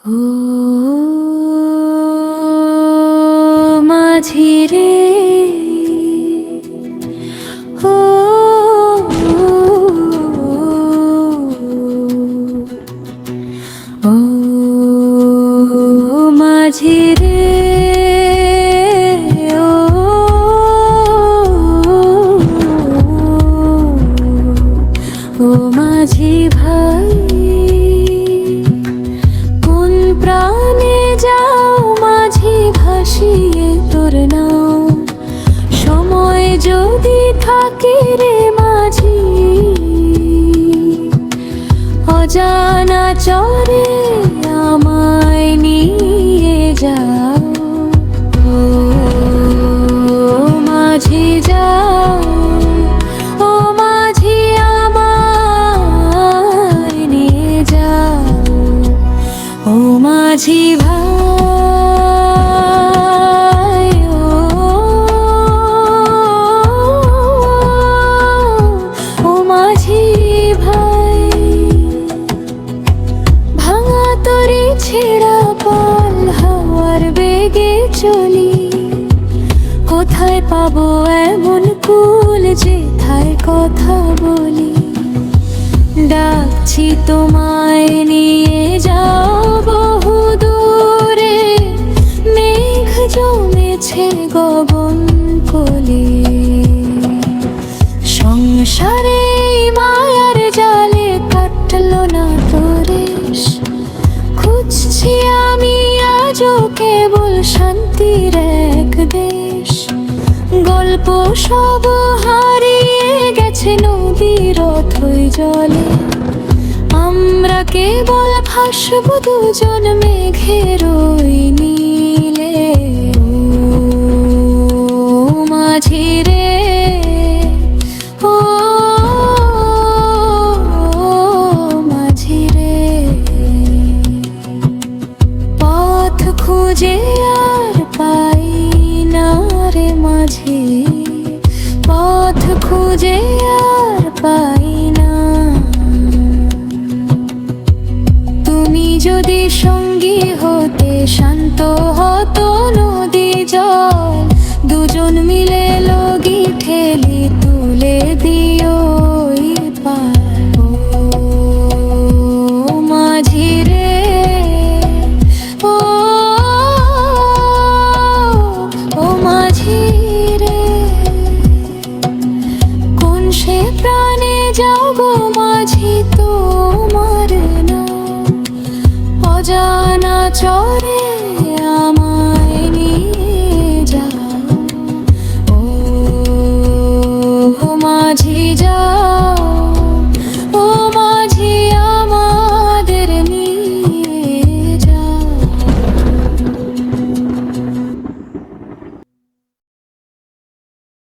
ও মাঝি রে, ও ও মাঝি রে, ও মাঝি ভাই, কোন প্রাণে যাও মাঝি ভাসিয়ে তোর নাও। সময় যদি থাকে রে মাঝি, অজানা চরে আমায় নিয়ে যাও। ও মাঝি যাও, ও মাঝি আমায় নিয়ে যাও। ও মাঝি ভাই, ও মাঝি ভাই, ভাঙা তরি ছেঁড়া পাল হাওয়ার বেগে চলি। কোথায় পাবো এমন কুল যেথায় কথা বলি। ডাকছি তোমায় নিয়ে যাও বহু দূরে, মেঘ জমেছে গগন কোলে। সংসারে মায়ার জালে কাটলো না তোরেশ, খুঁজছি আমি আজও কেবল শান্তির এক দেশ। গল্প সব হারিয়ে গেছে নদীর অথই জলে, আমরা কেবল ভাসব দুজন মেঘের ওই নীলে। ও মাঝি রে, ও মাঝি রে, পথ খুঁজে আর পাই না রে মাঝি, পথ খুঁজে আর পাই না। তুমি যদি সঙ্গী হতে শান্ত হতো নদী জল, দুজন মিলে লগি ঠেলি তুলে দিও ওই পার। ও মাঝি রে, ও ও মাঝি রে, কোন সে প্রাণে যাও গো মাঝি তোমার নাম। অজানা চরে